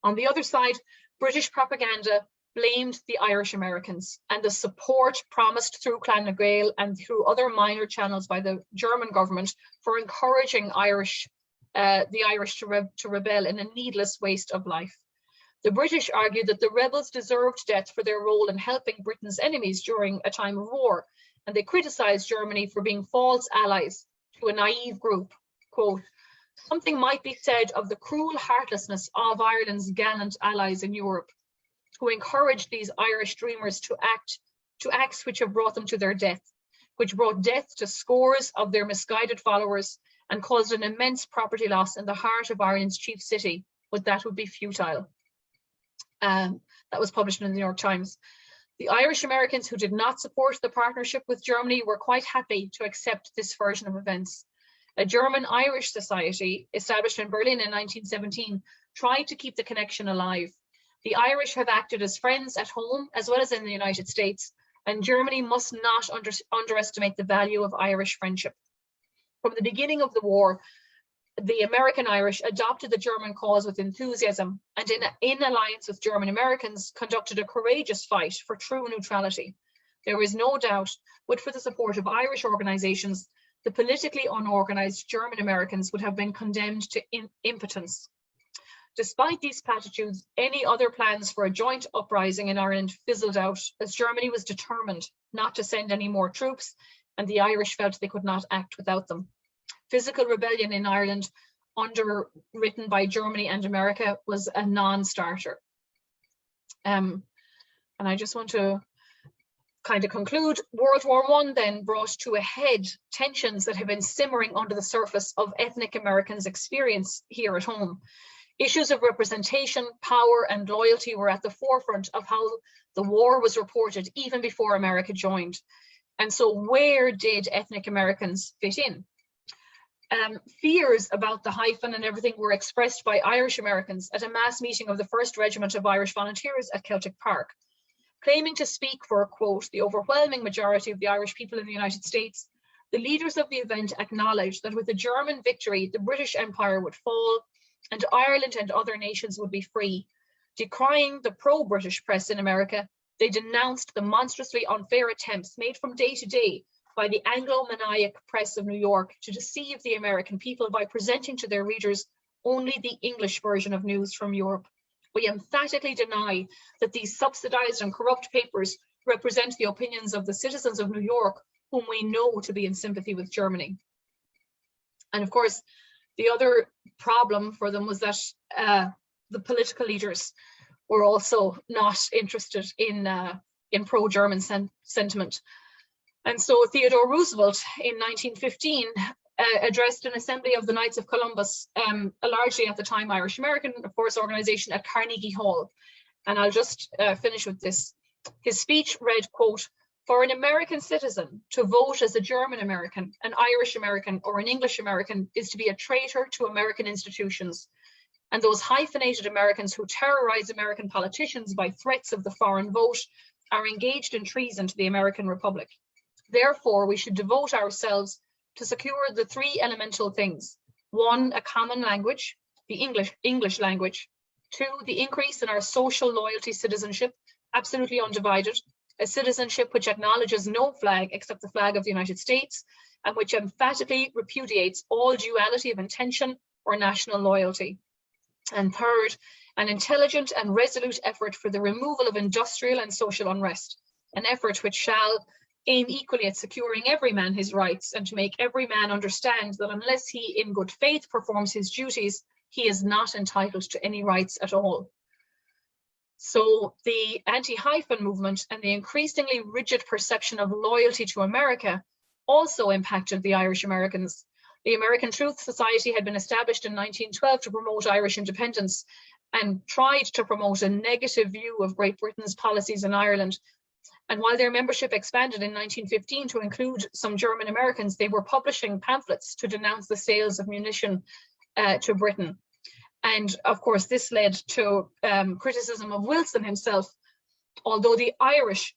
Speaker 1: On the other side, British propaganda blamed the Irish Americans, and the support promised through Clan Gael and through other minor channels by the German government for encouraging the Irish to rebel in a needless waste of life. The British argued that the rebels deserved death for their role in helping Britain's enemies during a time of war, and they criticised Germany for being false allies to a naive group. Quote, "Something might be said of the cruel heartlessness of Ireland's gallant allies in Europe, who encouraged these Irish dreamers to acts which have brought them to their death, which brought death to scores of their misguided followers and caused an immense property loss in the heart of Ireland's chief city, but that would be futile." That was published in the New York Times. The Irish Americans who did not support the partnership with Germany were quite happy to accept this version of events. A German-Irish society established in Berlin in 1917 tried to keep the connection alive. The Irish have acted as friends at home as well as in the United States, and Germany must not underestimate the value of Irish friendship. From the beginning of the war, the American Irish adopted the German cause with enthusiasm, and in alliance with German Americans, conducted a courageous fight for true neutrality. There is no doubt, but for the support of Irish organisations, the politically unorganised German Americans would have been condemned to impotence. Despite these platitudes, any other plans for a joint uprising in Ireland fizzled out, as Germany was determined not to send any more troops, and the Irish felt they could not act without them. Physical rebellion in Ireland, underwritten by Germany and America, was a non-starter. And I just want to kind of conclude. World War I then brought to a head tensions that have been simmering under the surface of ethnic Americans' experience here at home. Issues of representation, power, and loyalty were at the forefront of how the war was reported even before America joined. And so where did ethnic Americans fit in? Fears about the hyphen and everything were expressed by Irish Americans at a mass meeting of the 1st Regiment of Irish Volunteers at Celtic Park. Claiming to speak for, quote, the overwhelming majority of the Irish people in the United States, the leaders of the event acknowledged that with the German victory, the British Empire would fall and Ireland and other nations would be free. Decrying the pro-British press in America, they denounced the monstrously unfair attempts made from day to day by the Anglo-maniac press of New York to deceive the American people by presenting to their readers only the English version of news from Europe. We emphatically deny that these subsidized and corrupt papers represent the opinions of the citizens of New York, whom we know to be in sympathy with Germany. And of course, the other problem for them was that the political leaders were also not interested in pro-German sentiment. And so Theodore Roosevelt in 1915 addressed an assembly of the Knights of Columbus, a largely at the time Irish American, of course, organization at Carnegie Hall. And I'll just finish with this. His speech read, quote, "For an American citizen to vote as a German American, an Irish American, or an English American is to be a traitor to American institutions. And those hyphenated Americans who terrorize American politicians by threats of the foreign vote are engaged in treason to the American Republic. Therefore, we should devote ourselves to secure the 3 elemental things: 1, a common language, the English language. 2, the increase in our social loyalty citizenship, absolutely undivided, a citizenship which acknowledges no flag except the flag of the United States, and which emphatically repudiates all duality of intention or national loyalty. And 3rd, an intelligent and resolute effort for the removal of industrial and social unrest, an effort which shall aim equally at securing every man his rights and to make every man understand that unless he in good faith performs his duties, he is not entitled to any rights at all. So the anti-hyphen movement and the increasingly rigid perception of loyalty to America also impacted the Irish Americans. The American Truth Society had been established in 1912 to promote Irish independence and tried to promote a negative view of Great Britain's policies in Ireland. And while their membership expanded in 1915 to include some German Americans, they were publishing pamphlets to denounce the sales of munition to Britain. And of course, this led to criticism of Wilson himself, although the Irish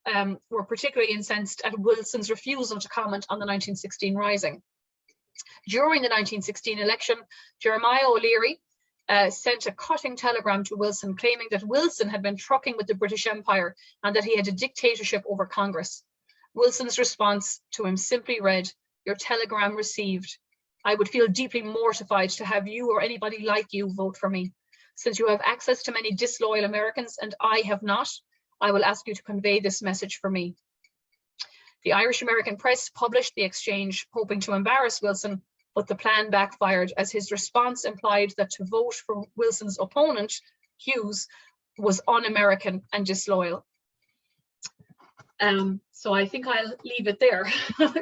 Speaker 1: were particularly incensed at Wilson's refusal to comment on the 1916 Rising. During the 1916 election, Jeremiah O'Leary sent a cutting telegram to Wilson claiming that Wilson had been trucking with the British Empire and that he had a dictatorship over Congress. Wilson's response to him simply read, "Your telegram received. I would feel deeply mortified to have you or anybody like you vote for me. Since you have access to many disloyal Americans and I have not, I will ask you to convey this message for me." The Irish American press published the exchange, hoping to embarrass Wilson, but the plan backfired as his response implied that to vote for Wilson's opponent, Hughes, was un-American and disloyal. So I think I'll leave it there.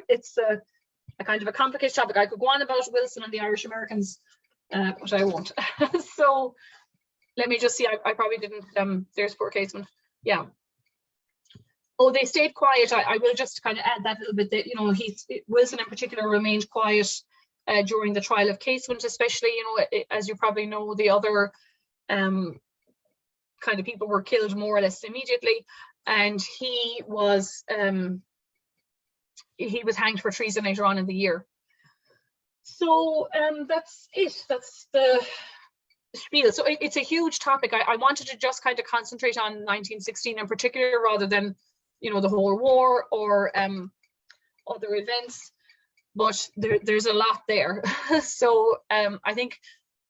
Speaker 1: It's a kind of a complicated topic. I could go on about Wilson and the Irish Americans, but I won't. So let me just see, I probably didn't, there's poor Casement. Yeah. Oh, they stayed quiet. I will just kind of add that little bit that, you know, Wilson in particular remained quiet during the trial of Casement, especially, you know, as you probably know, the other kind of people were killed more or less immediately. And he was hanged for treason later on in the year. So that's it. That's the spiel. So it's a huge topic. I wanted to just kind of concentrate on 1916 in particular, rather than, you know, the whole war or other events. But there's a lot there. So I think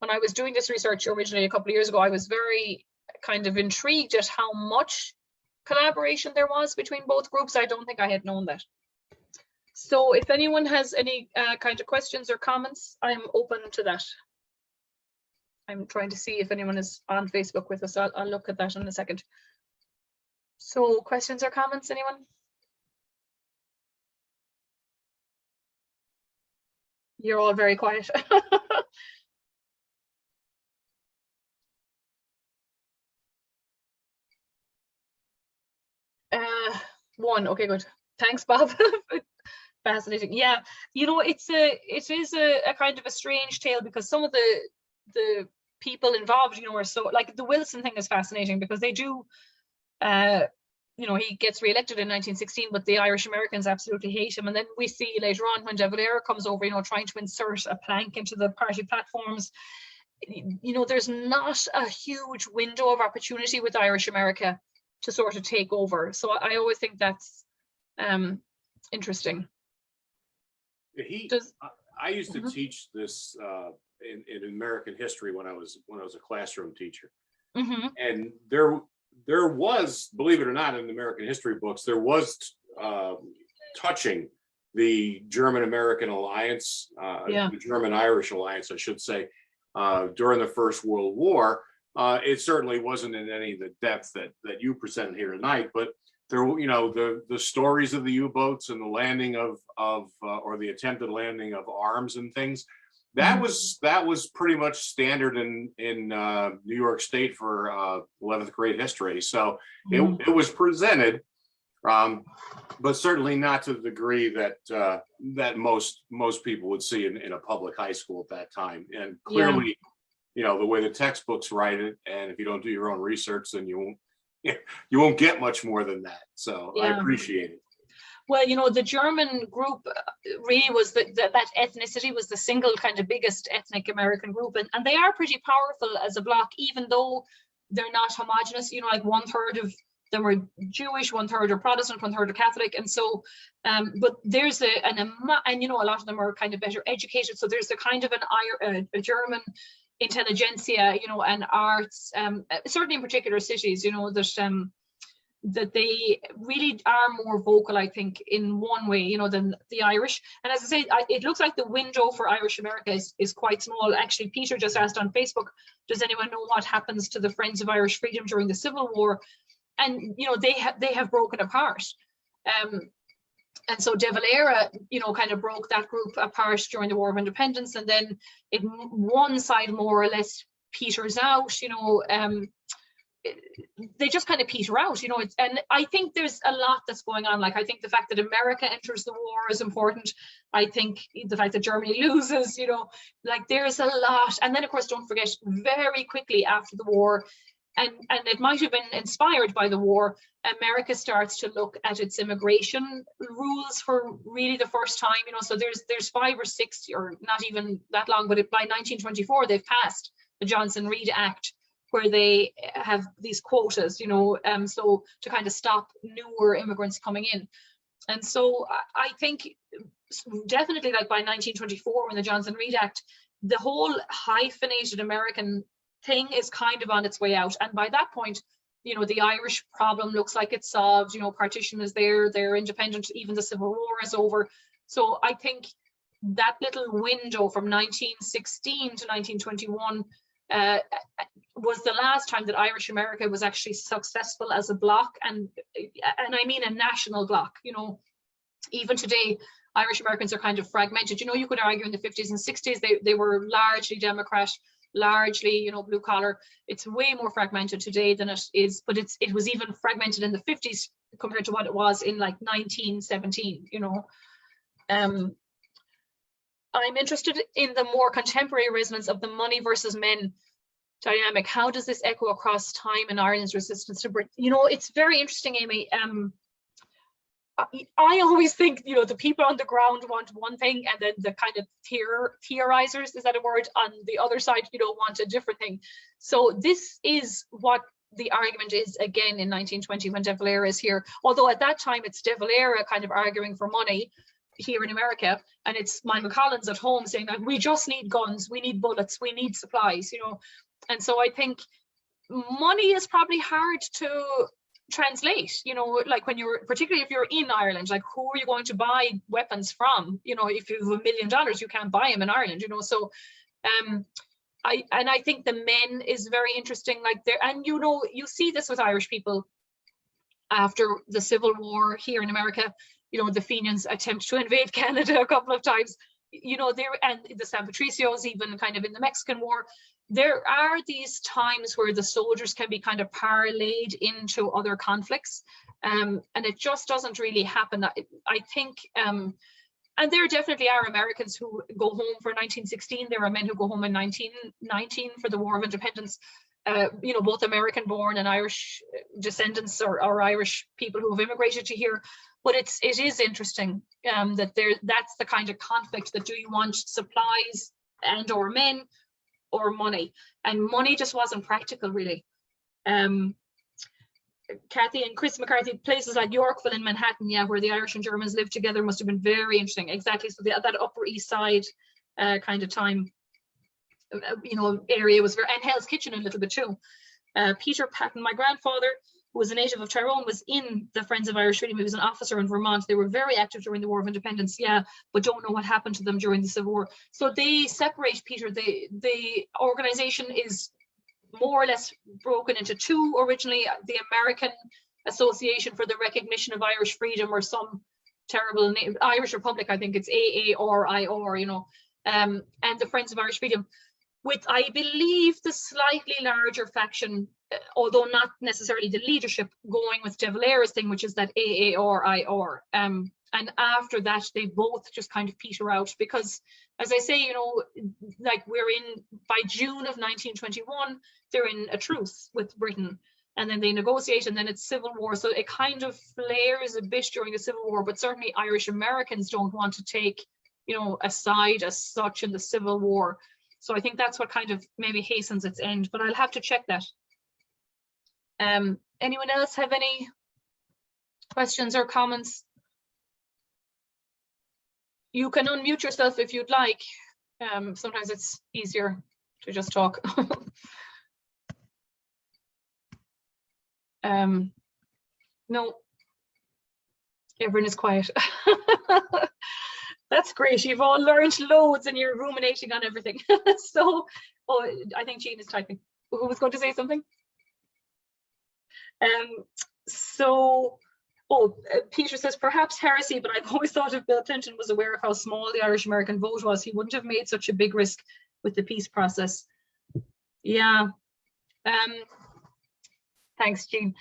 Speaker 1: when I was doing this research originally a couple of years ago, I was very kind of intrigued at how much collaboration there was between both groups. I don't think I had known that. So if anyone has any kind of questions or comments, I'm open to that. I'm trying to see if anyone is on Facebook with us. I'll look at that in a second. So questions or comments, anyone? You're all very quiet. One, okay, good. Thanks, Bob. Fascinating. Yeah, you know, it is a kind of a strange tale, because some of the people involved, you know, are so, like, the Wilson thing is fascinating because they do, you know, he gets re-elected in 1916, but the Irish Americans absolutely hate him. And then we see later on when De Valera comes over, you know, trying to insert a plank into the party platforms. You know, there's not a huge window of opportunity with Irish America to sort of take over. So I always think that's interesting.
Speaker 3: I used to teach this in American history when I was a classroom teacher, and there was, believe it or not, in the American history books, there was touching the German-American alliance, the German-Irish alliance, I should say, during the First World War. It certainly wasn't in any of the depth that you presented here tonight, but there, you know, the stories of the U-boats and the landing of or the attempted landing of arms and things, that was pretty much standard in New York State for 11th grade history. So it was presented, but certainly not to the degree that most people would see in a public high school at that time. And clearly, you know, the way the textbooks write it, and if you don't do your own research, then you won't get much more than that. So I appreciate it.
Speaker 1: Well, you know, the German group really was that ethnicity was the single kind of biggest ethnic American group, and they are pretty powerful as a bloc, even though they're not homogenous. You know, like 1/3 of them were Jewish, 1/3 are Protestant, 1/3 are Catholic, and so but there's and you know, a lot of them are kind of better educated, so there's a kind of a German intelligentsia, you know, and arts, certainly in particular cities, you know, that they really are more vocal, I think, in one way, you know, than the Irish. And as I say, it looks like the window for Irish America is quite small. Actually, Peter just asked on Facebook, does anyone know what happens to the Friends of Irish Freedom during the Civil War? And, you know, they have broken apart. And so De Valera, you know, kind of broke that group apart during the War of Independence, and then one side more or less peters out, you know, they just kind of peter out, you know. And I think there's a lot that's going on. Like, I think the fact that America enters the war is important. I think the fact that Germany loses, you know, like there's a lot. And then, of course, don't forget, very quickly after the war, and it might have been inspired by the war, America starts to look at its immigration rules for really the first time, you know. So there's 5 or 6, or not even that long, but by 1924 they've passed the Johnson-Reed Act, where they have these quotas, you know, so to kind of stop newer immigrants coming in. And so I think definitely, like by 1924, when the Johnson-Reed Act, the whole hyphenated American thing is kind of on its way out. And by that point, you know, the Irish problem looks like it's solved. You know, partition is there, they're independent, even the Civil War is over. So I think that little window from 1916 to 1921 was the last time that Irish America was actually successful as a bloc, and I mean a national bloc. You know, even today, Irish Americans are kind of fragmented. You know, you could argue in the 50s and 60s they were largely Democrat, largely, you know, blue collar. It's way more fragmented today than it is, but it was even fragmented in the 50s compared to what it was in like 1917, you know. I'm interested in the more contemporary resonance of the money versus men dynamic. How does this echo across time in Ireland's resistance to Britain? You know, it's very interesting, Amy. I always think, you know, the people on the ground want one thing, and then the kind of theorizers, is that a word, on the other side, you know, want a different thing. So this is what the argument is again in 1920 when De Valera is here. Although at that time it's De Valera kind of arguing for money here in America, and it's Michael Collins at home saying that we just need guns, we need bullets, we need supplies, you know. And so I think money is probably hard to translate, you know, like when you're, particularly if you're in Ireland, like who are you going to buy weapons from? You know, if you have $1 million, you can't buy them in Ireland, you know. So I think the men is very interesting, like there, and you know, you see this with Irish people after the Civil War here in America. You know, the Fenians attempt to invade Canada a couple of times, you know, there, and the San Patricios, even kind of in the Mexican War. There are these times where the soldiers can be kind of parlayed into other conflicts, and it just doesn't really happen. I think, and there definitely are Americans who go home for 1916. There are men who go home in 1919 for the War of Independence. You know, both American-born and Irish descendants, or Irish people who have immigrated to here. But it is interesting that that's the kind of conflict, that do you want supplies and or men, or money? And money just wasn't practical, really. Kathy and Chris McCarthy, places like Yorkville in Manhattan, yeah, where the Irish and Germans lived together, must have been very interesting. Exactly. So that Upper East Side kind of time, you know, area was very, and Hell's Kitchen a little bit too. Peter Patton, my grandfather, who was a native of Tyrone, was in the Friends of Irish Freedom. He was an officer in Vermont. They were very active during the War of Independence, yeah, but don't know what happened to them during the Civil War. So they separate, Peter. The organization is more or less broken into two originally: the American Association for the Recognition of Irish Freedom, or some terrible name, Irish Republic, I think it's AARIR, you know, and the Friends of Irish Freedom, with, I believe, the slightly larger faction, although not necessarily the leadership, going with De Valera's thing, which is that AARIR. And after that, they both just kind of peter out, because, as I say, you know, like by June of 1921, they're in a truce with Britain. and then they negotiate, and then it's civil war. So it kind of flares a bit during the Civil War, but certainly Irish Americans don't want to take, a side as such in the Civil War. So I think that's what kind of maybe hastens its end, but I'll have to check that. Anyone else have any questions or comments? You can unmute yourself if you'd like. Sometimes it's easier to just talk. No, everyone is quiet. That's great. You've all learned loads and you're ruminating on everything. So, I think Jean is typing. Who was going to say something? Peter says, perhaps heresy, but I've always thought if Bill Clinton was aware of how small the Irish American vote was, he wouldn't have made such a big risk with the peace process. Yeah. Thanks, Jean.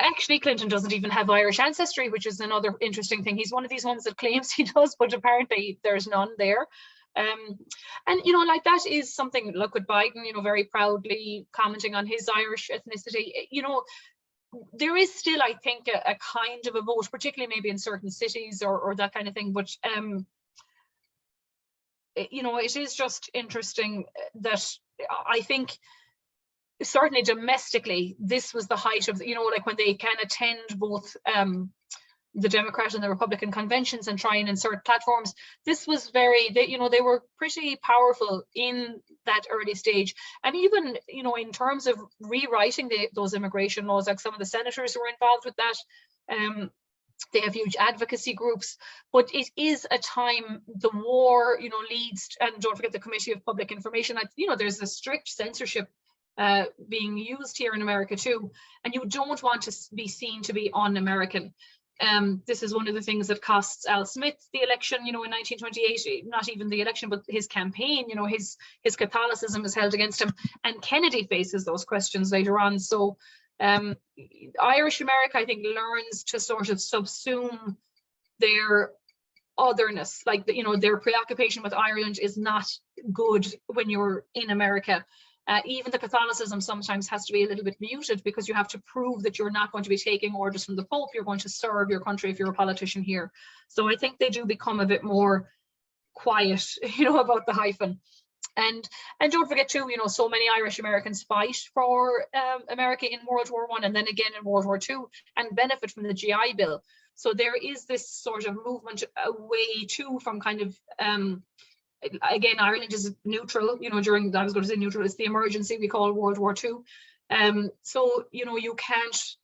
Speaker 1: Actually, Clinton doesn't even have Irish ancestry, which is another interesting thing. He's one of these ones that claims he does, but apparently there's none there. And like that is something, look at Biden, very proudly commenting on his Irish ethnicity. There is still, I think, a kind of a vote, particularly maybe in certain cities or that kind of thing. But it is just interesting that I think certainly domestically, this was the height of, like when they can attend both the Democrat and the Republican conventions and try and insert platforms. This was they were pretty powerful in that early stage. And even, in terms of rewriting those immigration laws, like some of the senators who were involved with that, they have huge advocacy groups, but it is a time the war, leads, and don't forget the Committee of Public Information, there's a strict censorship being used here in America too, and you don't want to be seen to be un-American. This is one of the things that costs Al Smith the election, in 1928, not even the election, but his campaign, his Catholicism is held against him, and Kennedy faces those questions later on. So Irish America, I think, learns to sort of subsume their otherness, like, their preoccupation with Ireland is not good when you're in America. Even the Catholicism sometimes has to be a little bit muted because you have to prove that you're not going to be taking orders from the Pope. You're going to serve your country if you're a politician here. So I think they do become a bit more quiet, about the hyphen. And don't forget too, so many Irish Americans fight for America in World War I and then again in World War II and benefit from the GI Bill. So there is this sort of movement away too from kind of again, Ireland is neutral, during, I was going to say neutral, it's the emergency we call World War II. So, you can't,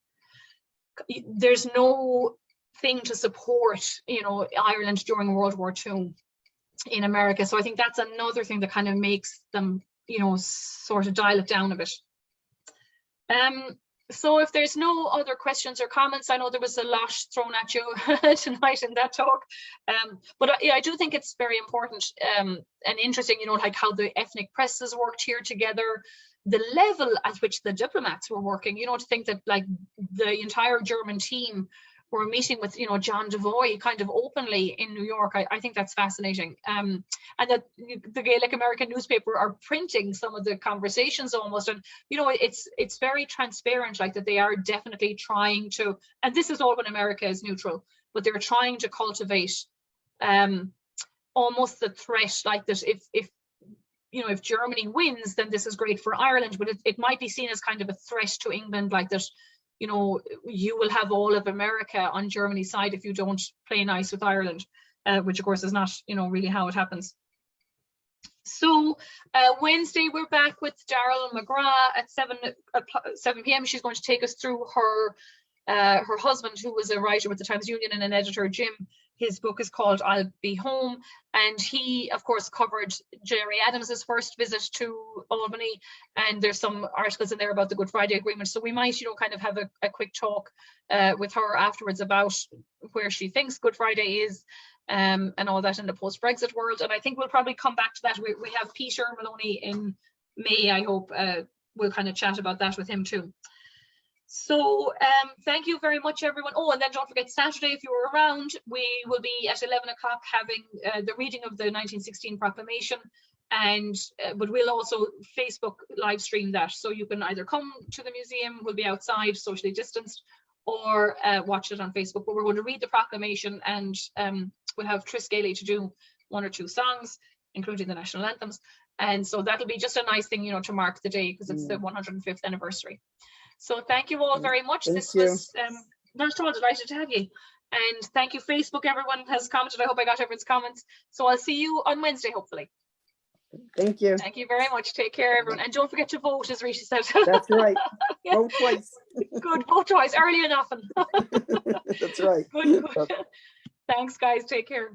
Speaker 1: there's no thing to support, Ireland during World War II in America. So I think that's another thing that kind of makes them, sort of dial it down a bit. So if there's no other questions or comments, I know there was a lot thrown at you tonight in that talk, but I do think it's very important and interesting, like how the ethnic presses worked here together, the level at which the diplomats were working, to think that like the entire German team were meeting with, John Devoy kind of openly in New York. I think that's fascinating. And that the Gaelic American newspaper are printing some of the conversations almost. And, it's very transparent, like that they are definitely trying to, and this is all when America is neutral, but they're trying to cultivate almost the threat, like that if Germany wins, then this is great for Ireland, but it might be seen as kind of a threat to England, like that, you will have all of America on Germany's side if you don't play nice with Ireland, which of course is not, really how it happens. So Wednesday, we're back with Daryl Mcgrath at 7 p.m. She's going to take us through her husband, who was a writer with the Times Union and an editor, Jim. His book is called I'll Be Home, and he, of course, covered Gerry Adams's first visit to Albany, and there's some articles in there about the Good Friday Agreement. So we might, kind of have a quick talk with her afterwards about where she thinks Good Friday is, and all that in the post-Brexit world. And I think we'll probably come back to that. We have Peter Maloney in May, I hope. We'll kind of chat about that with him too. So thank you very much, everyone. Oh, and then don't forget, Saturday, if you're around, we will be at 11 o'clock having the reading of the 1916 proclamation And but we'll also Facebook live stream that, so you can either come to the museum, we'll be outside socially distanced, or watch it on Facebook. But we're going to read the proclamation, and we'll have Tris Gailey to do 1 or 2 songs, including the national anthems. And so that'll be just a nice thing, you know, to mark the day, because it's the 105th anniversary. So thank you all very much.
Speaker 2: Thank
Speaker 1: This
Speaker 2: you.
Speaker 1: was Nurse Toll, delighted to have you. And thank you, Facebook. Everyone has commented. I hope I got everyone's comments. So I'll see you on Wednesday, hopefully.
Speaker 2: Thank you.
Speaker 1: Thank you very much. Take care, everyone. And don't forget to vote, as Rishi said.
Speaker 2: That's right.
Speaker 1: Yeah.
Speaker 2: Vote twice.
Speaker 1: Good. Vote twice, early and often.
Speaker 2: That's right.
Speaker 1: Good. Thanks, guys. Take care.